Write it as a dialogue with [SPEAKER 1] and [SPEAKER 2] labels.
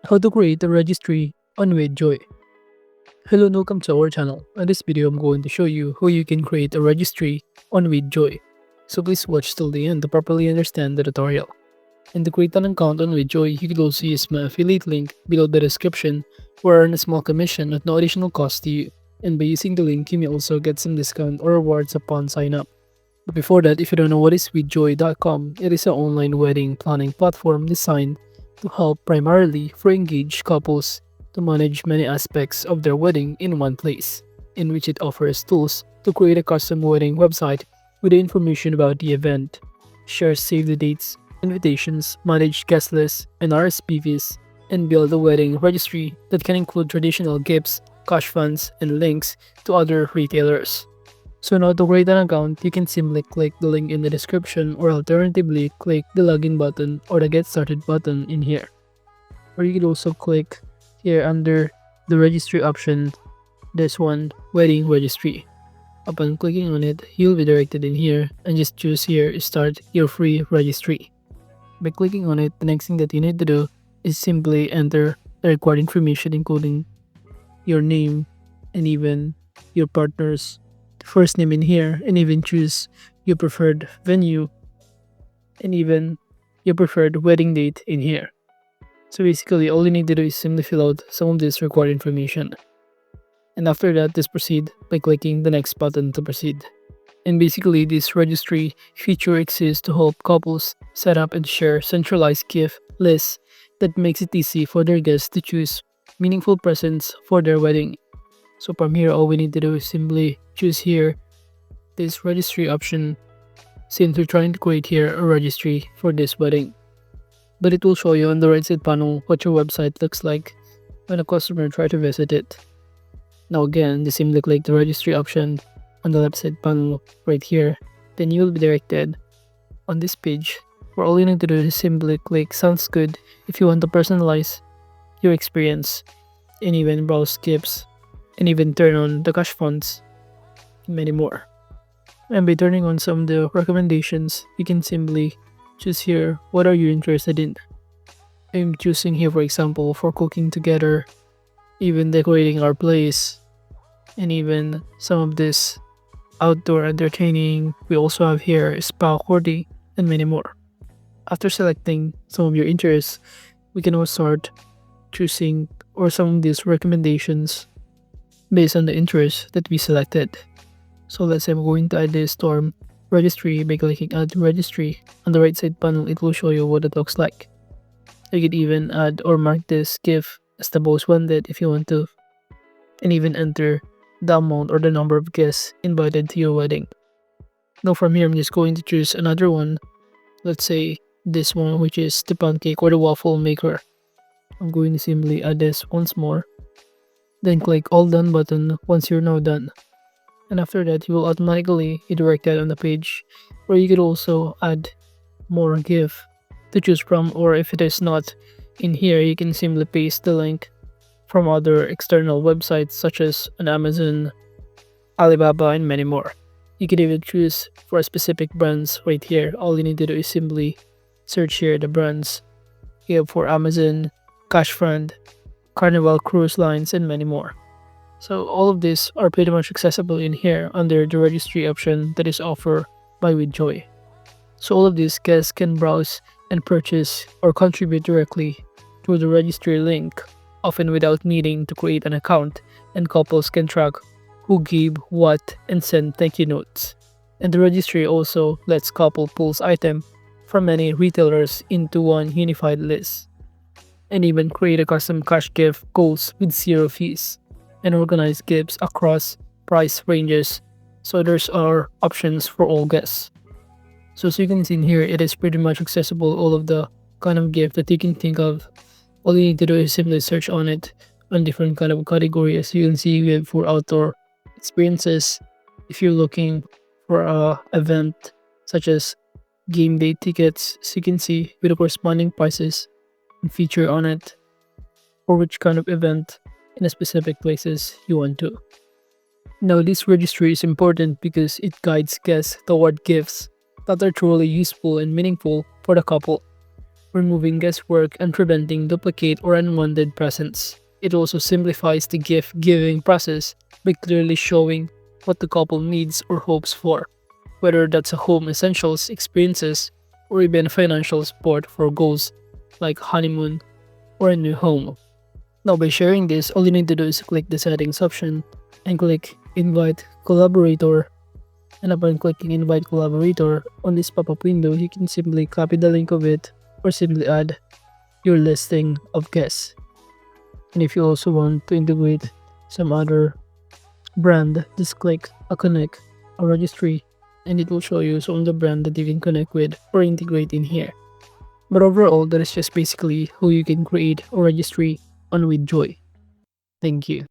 [SPEAKER 1] How to create a registry on WithJoy. Hello and welcome to our channel. In this video, I'm going to show you how you can create a registry on WithJoy. So please watch till the end to properly understand the tutorial. And to create an account on WithJoy, you can also use my affiliate link below the description or earn a small commission at no additional cost to you. And by using the link, you may also get some discount or rewards upon sign up. But before that, if you don't know what is WithJoy.com, it is an online wedding planning platform designed to help primarily for engaged couples to manage many aspects of their wedding in one place, in which it offers tools to create a custom wedding website with the information about the event, share save the dates, invitations, manage guest lists and RSVPs, and build a wedding registry that can include traditional gifts, cash funds, and links to other retailers. So now to create an account, you can simply click the link in the description or alternatively click the login button or the get started button in here. Or you can also click here under the registry option, this one, wedding registry. Upon clicking on it, you'll be directed in here and just choose here start your free registry. By clicking on it, the next thing that you need to do is simply enter the required information including your name and even your partner's first name in here, and even choose your preferred venue and even your preferred wedding date in here. So basically all you need to do is simply fill out some of this required information. And after that, just proceed by clicking the next button to proceed. And basically this registry feature exists to help couples set up and share centralized gift lists that makes it easy for their guests to choose meaningful presents for their wedding. So from here, all we need to do is simply choose here this registry option, since we're trying to create here a registry for this wedding. But it will show you on the right side panel what your website looks like when a customer tries to visit it. Now again, just simply click the registry option on the left side panel right here. Then you will be directed on this page where all you need to do is simply click sounds good if you want to personalize your experience and even browse gifts and even turn on the cash funds and many more. And by turning on some of the recommendations, you can simply choose here what are you interested in. I'm choosing here, for example, for cooking together, even decorating our place, and even some of this outdoor entertaining. We also have here spa hoarding and many more. After selecting some of your interests, we can also start choosing or some of these recommendations based on the interest that we selected. So let's say I'm going to add this to our registry by clicking add registry. On the right side panel, it will show you what it looks like. You can even add or mark this gift as the most wanted if you want to, and even enter the amount or the number of guests invited to your wedding. Now from here, I'm just going to choose another one. Let's say this one, which is the pancake or the waffle maker. I'm going to simply add this once more. Then click all done button once you're now done. And after that, you will automatically be directed on the page where you could also add more gift to choose from, or if it is not in here, you can simply paste the link from other external websites such as an Amazon, Alibaba, and many more. You can even choose for specific brands right here. All you need to do is simply search here the brands. You have for Amazon, Cash Fund, Carnival Cruise Lines, and many more. So all of these are pretty much accessible in here under the registry option that is offered by WithJoy. So all of these guests can browse and purchase or contribute directly through the registry link, often without needing to create an account, and couples can track who gave what and send thank you notes. And the registry also lets couple pulls items from many retailers into one unified list, and even create a custom cash gift goals with zero fees, and organize gifts across price ranges, so there's are options for all guests. So as you can see in here, it is pretty much accessible, all of the kind of gift that you can think of. All you need to do is simply search on it on different kind of categories. As you can see, we have for outdoor experiences. If you're looking for a event such as game day tickets, so you can see with the corresponding prices and feature on it for which kind of event in a specific places you want to. Now this registry is important because it guides guests toward gifts that are truly useful and meaningful for the couple. removing guesswork and preventing duplicate or unwanted presents. It also simplifies the gift giving process by clearly showing what the couple needs or hopes for, whether that's a home essentials, experiences, or even financial support for goals like honeymoon or a new home. Now, by sharing this, all you need to do is click the settings option and click invite collaborator. And upon clicking invite collaborator on this pop-up window, you can simply copy the link of it or simply add your listing of guests. And if you also want to integrate some other brand, just click a connect a registry and it will show you some of the brand that you can connect with or integrate in here. But overall, that is just basically how you can create a registry on WithJoy. Thank you.